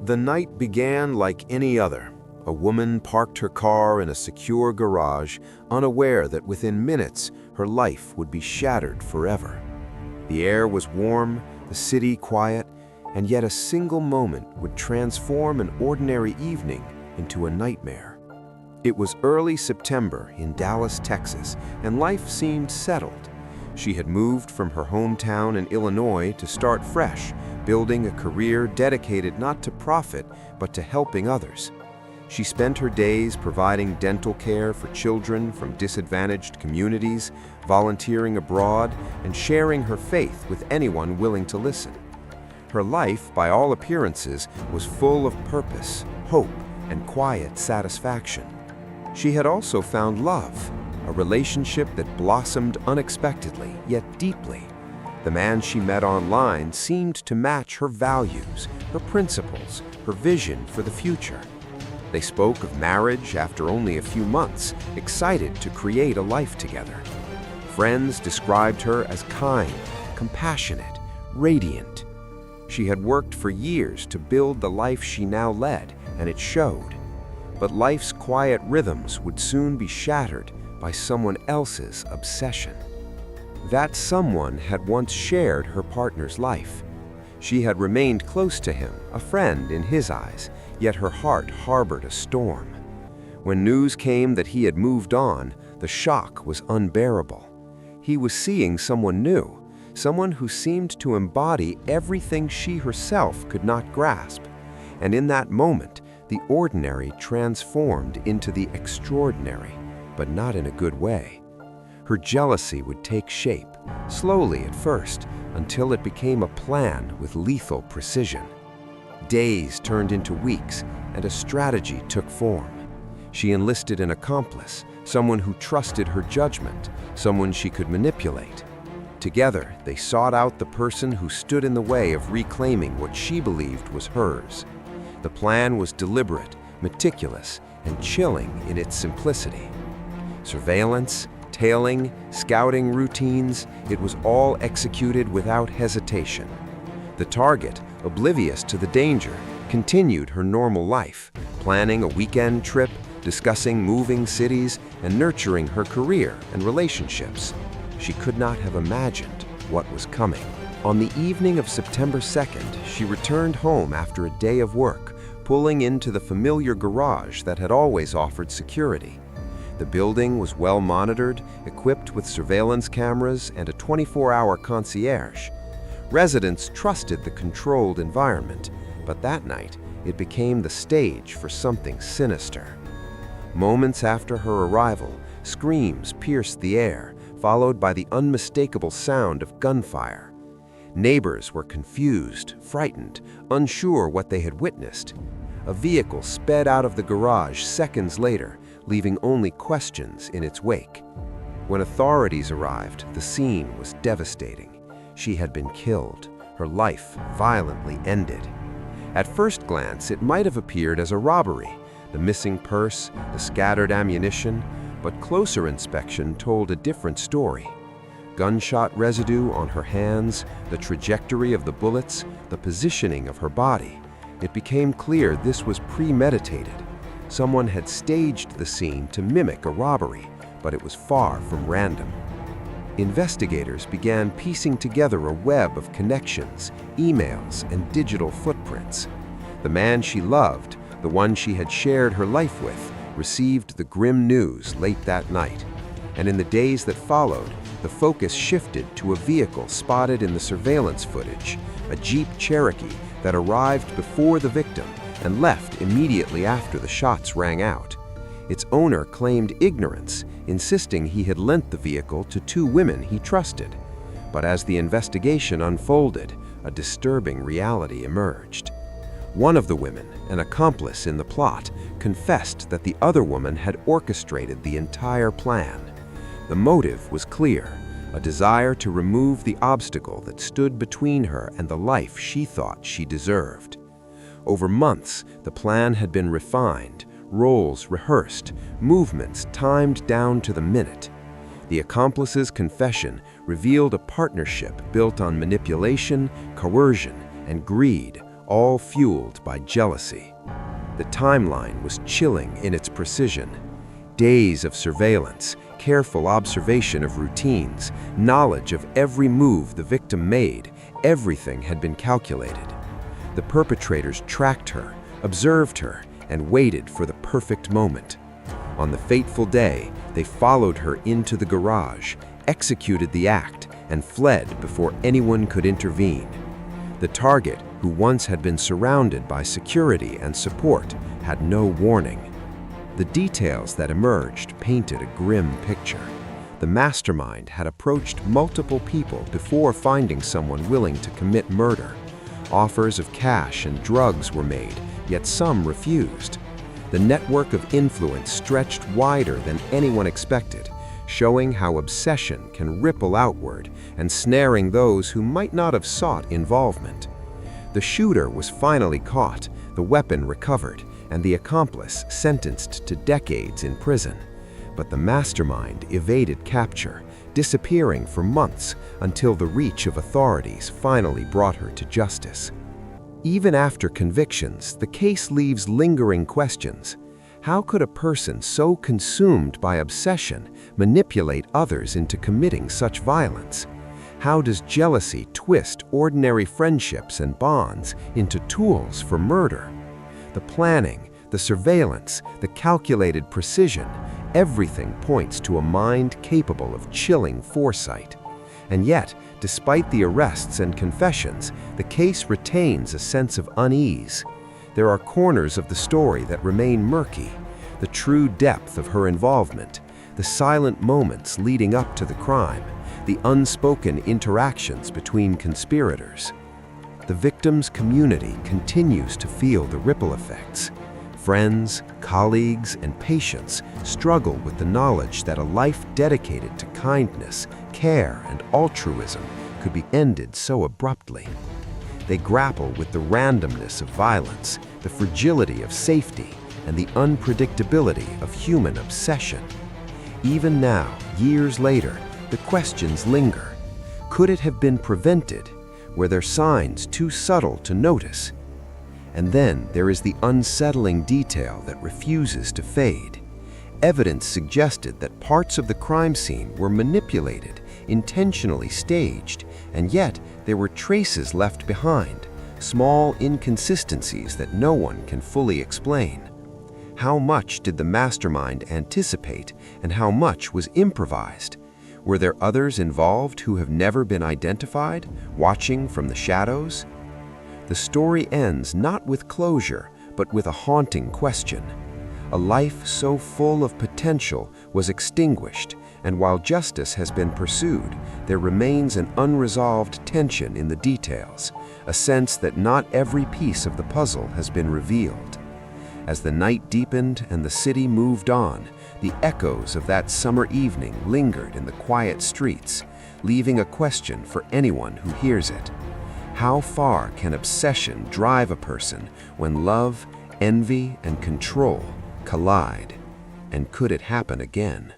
The night began like any other. A woman parked her car in a secure garage, unaware that within minutes her life would be shattered forever. The air was warm, the city quiet, and yet a single moment would transform an ordinary evening into a nightmare. It was early September in Dallas, Texas, and life seemed settled. She had moved from her hometown in Illinois to start fresh, building a career dedicated not to profit, but to helping others. She spent her days providing dental care for children from disadvantaged communities, volunteering abroad, and sharing her faith with anyone willing to listen. Her life, by all appearances, was full of purpose, hope, and quiet satisfaction. She had also found love, a relationship that blossomed unexpectedly, yet deeply. The man she met online seemed to match her values, her principles, her vision for the future. They spoke of marriage after only a few months, excited to create a life together. Friends described her as kind, compassionate, radiant. She had worked for years to build the life she now led, and it showed. But life's quiet rhythms would soon be shattered by someone else's obsession. That someone had once shared her partner's life. She had remained close to him, a friend in his eyes, yet her heart harbored a storm. When news came that he had moved on, the shock was unbearable. He was seeing someone new, someone who seemed to embody everything she herself could not grasp. And in that moment, the ordinary transformed into the extraordinary, but not in a good way. Her jealousy would take shape, slowly at first, until it became a plan with lethal precision. Days turned into weeks, and a strategy took form. She enlisted an accomplice, someone who trusted her judgment, someone she could manipulate. Together, they sought out the person who stood in the way of reclaiming what she believed was hers. The plan was deliberate, meticulous, and chilling in its simplicity. Surveillance, tailing, scouting routines, it was all executed without hesitation. The target, oblivious to the danger, continued her normal life, planning a weekend trip, discussing moving cities, and nurturing her career and relationships. She could not have imagined what was coming. On the evening of September 2nd, she returned home after a day of work, pulling into the familiar garage that had always offered security. The building was well monitored, equipped with surveillance cameras and a 24-hour concierge. Residents trusted the controlled environment, but that night it became the stage for something sinister. Moments after her arrival, screams pierced the air, followed by the unmistakable sound of gunfire. Neighbors were confused, frightened, unsure what they had witnessed. A vehicle sped out of the garage seconds later, leaving only questions in its wake. When authorities arrived, the scene was devastating. She had been killed, her life violently ended. At first glance, it might have appeared as a robbery, the missing purse, the scattered ammunition, but closer inspection told a different story. Gunshot residue on her hands, the trajectory of the bullets, the positioning of her body. It became clear this was premeditated. Someone had staged the scene to mimic a robbery, but it was far from random. Investigators began piecing together a web of connections, emails, and digital footprints. The man she loved, the one she had shared her life with, received the grim news late that night. And in the days that followed, the focus shifted to a vehicle spotted in the surveillance footage, a Jeep Cherokee that arrived before the victim and left immediately after the shots rang out. Its owner claimed ignorance, insisting he had lent the vehicle to two women he trusted. But as the investigation unfolded, a disturbing reality emerged. One of the women, an accomplice in the plot, confessed that the other woman had orchestrated the entire plan. The motive was clear, a desire to remove the obstacle that stood between her and the life she thought she deserved. Over months, the plan had been refined, roles rehearsed, movements timed down to the minute. The accomplice's confession revealed a partnership built on manipulation, coercion, and greed, all fueled by jealousy. The timeline was chilling in its precision. Days of surveillance, careful observation of routines, knowledge of every move the victim made, everything had been calculated. The perpetrators tracked her, observed her, and waited for the perfect moment. On the fateful day, they followed her into the garage, executed the act, and fled before anyone could intervene. The target, who once had been surrounded by security and support, had no warning. The details that emerged painted a grim picture. The mastermind had approached multiple people before finding someone willing to commit murder. Offers of cash and drugs were made, yet some refused. The network of influence stretched wider than anyone expected, showing how obsession can ripple outward and snaring those who might not have sought involvement. The shooter was finally caught, the weapon recovered, and the accomplice sentenced to decades in prison. But the mastermind evaded capture, disappearing for months until the reach of authorities finally brought her to justice. Even after convictions, the case leaves lingering questions. How could a person so consumed by obsession manipulate others into committing such violence? How does jealousy twist ordinary friendships and bonds into tools for murder? The planning, the surveillance, the calculated precision, everything points to a mind capable of chilling foresight. And yet, despite the arrests and confessions, the case retains a sense of unease. There are corners of the story that remain murky: the true depth of her involvement, the silent moments leading up to the crime, the unspoken interactions between conspirators. The victim's community continues to feel the ripple effects. Friends, colleagues, and patients struggle with the knowledge that a life dedicated to kindness, care, and altruism could be ended so abruptly. They grapple with the randomness of violence, the fragility of safety, and the unpredictability of human obsession. Even now, years later, the questions linger. Could it have been prevented? Were there signs too subtle to notice? And then there is the unsettling detail that refuses to fade. Evidence suggested that parts of the crime scene were manipulated, intentionally staged, and yet there were traces left behind, small inconsistencies that no one can fully explain. How much did the mastermind anticipate, and how much was improvised? Were there others involved who have never been identified, watching from the shadows? The story ends not with closure, but with a haunting question. A life so full of potential was extinguished, and while justice has been pursued, there remains an unresolved tension in the details, a sense that not every piece of the puzzle has been revealed. As the night deepened and the city moved on, the echoes of that summer evening lingered in the quiet streets, leaving a question for anyone who hears it. How far can obsession drive a person when love, envy, and control collide? And could it happen again?